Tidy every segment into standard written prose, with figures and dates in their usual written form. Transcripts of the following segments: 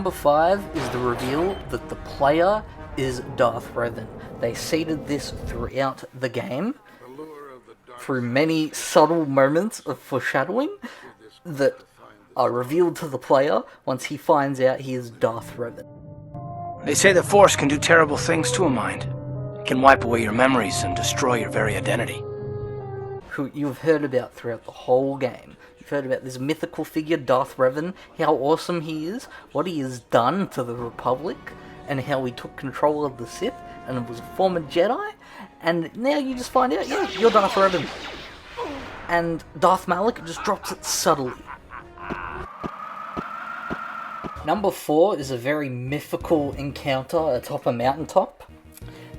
Number 5 is the reveal that the player is Darth Revan. They seeded this throughout the game through many subtle moments of foreshadowing that are revealed to the player once he finds out he is Darth Revan. They say the Force can do terrible things to a mind. It can wipe away your memories and destroy your very identity. Who you've heard about throughout the whole game. You've heard about this mythical figure, Darth Revan, how awesome he is, what he has done to the Republic, and how he took control of the Sith, and was a former Jedi, and now you just find out, yeah, you're Darth Revan. And Darth Malak just drops it subtly. Number 4 is a very mythical encounter atop a mountaintop,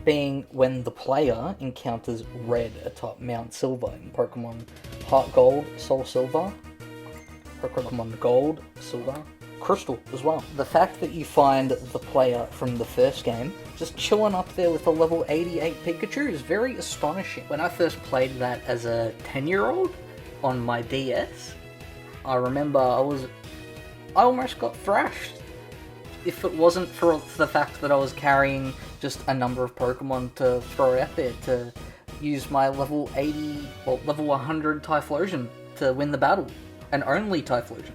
being when the player encounters Red atop Mount Silver in Pokemon Heart Gold, Soul Silver, Pokemon Gold, Silver, Crystal as well. The fact that you find the player from the first game just chilling up there with a level 88 Pikachu is very astonishing. When I first played that as a 10-year-old on my DS, I remember I almost got thrashed. If it wasn't for the fact that I was carrying just a number of Pokemon to throw out there to use my level 100 Typhlosion to win the battle, and only Typhlosion.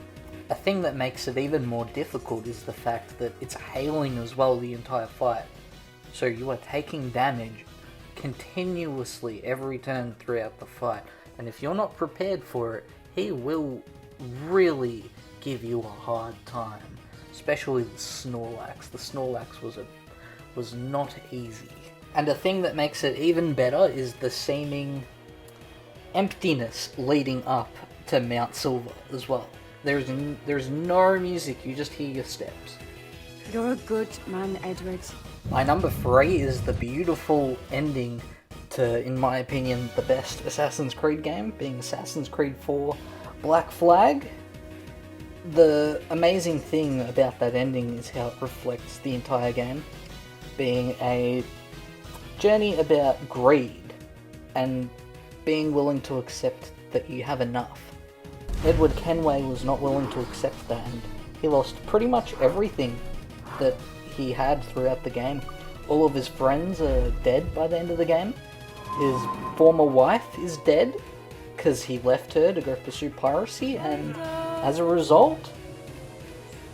A thing that makes it even more difficult is the fact that it's hailing as well the entire fight. So you are taking damage continuously every turn throughout the fight, and if you're not prepared for it, he will really give you a hard time. Especially the Snorlax. The Snorlax was not easy. And a thing that makes it even better is the seeming emptiness leading up to Mount Silver as well. There's no music, you just hear your steps. You're a good man, Edward. My number 3 is the beautiful ending to, in my opinion, the best Assassin's Creed game, being Assassin's Creed 4 Black Flag. The amazing thing about that ending is how it reflects the entire game, being a journey about greed and being willing to accept that you have enough. Edward Kenway was not willing to accept that, and he lost pretty much everything that he had throughout the game. All of his friends are dead by the end of the game. His former wife is dead because he left her to go pursue piracy, and as a result,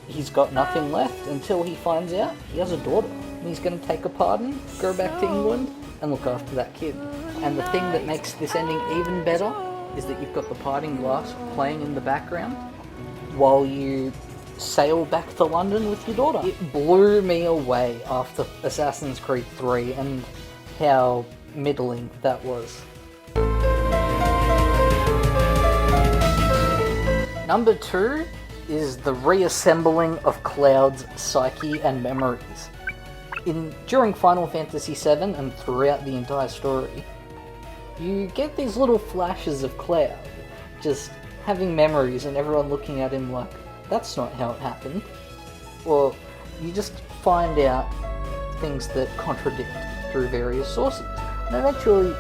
he's got nothing left until he finds out he has a daughter. And he's going to take a pardon, go back to England, and look after that kid. And the thing that makes this ending even better is that you've got the parting glass playing in the background while you sail back to London with your daughter. It blew me away after Assassin's Creed 3 and how middling that was. Number 2 is the reassembling of Cloud's psyche and memories. During Final Fantasy VII and throughout the entire story, you get these little flashes of Cloud just having memories and everyone looking at him like, that's not how it happened. Or you just find out things that contradict through various sources. And eventually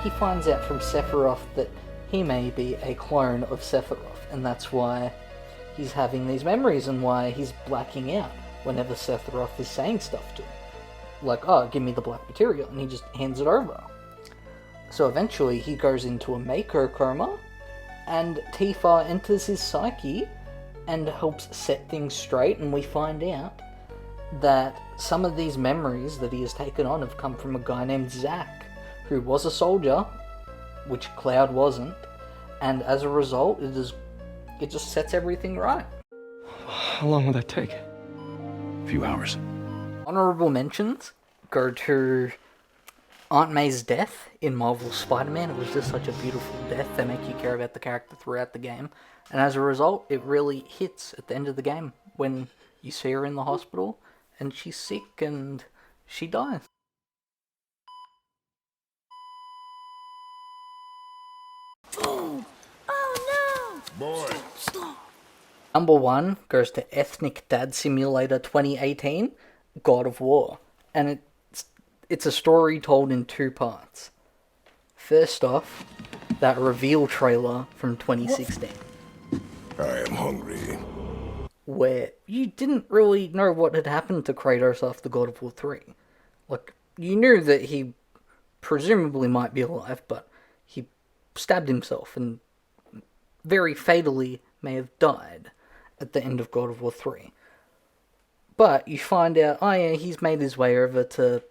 he finds out from Sephiroth that he may be a clone of Sephiroth, and that's why he's having these memories and why he's blacking out whenever Sephiroth is saying stuff to him. Like, oh, give me the black material, and he just hands it over. So eventually he goes into a Mako coma, and Tifa enters his psyche and helps set things straight, and we find out that some of these memories that he has taken on have come from a guy named Zack, who was a soldier, which Cloud wasn't, and as a result, it just sets everything right. How long will that take? A few hours. Honorable mentions go to Aunt May's death in Marvel's Spider-Man. It was just such a beautiful death. They make you care about the character throughout the game. And as a result, it really hits at the end of the game when you see her in the hospital and she's sick and she dies. Oh no! Boy. Stop. Number 1 goes to Ethnic Dad Simulator 2018, God of War. And it's a story told in 2 parts. First off, that reveal trailer from 2016. I am hungry. where you didn't really know what had happened to Kratos after God of War 3. Like, you knew that he presumably might be alive, but he stabbed himself and very fatally may have died at the end of God of War 3. But you find out, oh yeah, he's made his way over to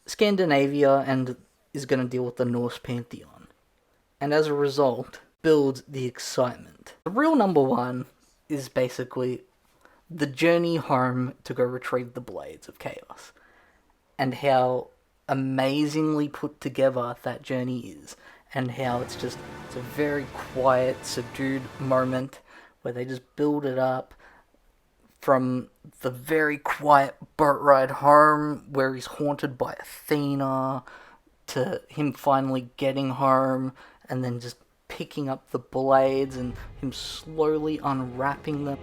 Scandinavia and is going to deal with the Norse pantheon. And as a result, builds the excitement. The real number one is basically the journey home to go retrieve the Blades of Chaos. And how amazingly put together that journey is. And how it's a very quiet, subdued moment where they just build it up from the very quiet boat ride home where he's haunted by Athena to him finally getting home and then just picking up the blades and him slowly unwrapping them,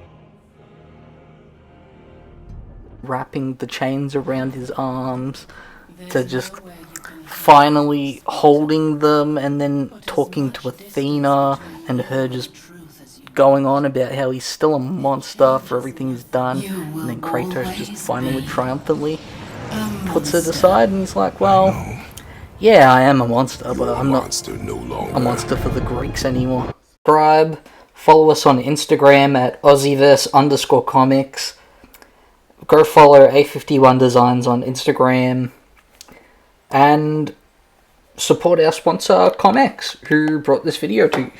wrapping the chains around his arms, to just finally holding them and then talking to Athena and her just going on about how he's still a monster for everything he's done, and then Kratos just finally triumphantly puts it aside and he's like, well, yeah, I am a monster, but I'm not a monster for the Greeks anymore. Subscribe, follow us on Instagram at AussieVerse_Comx, go follow A51 Designs on Instagram, and support our sponsor Comx, who brought this video to you.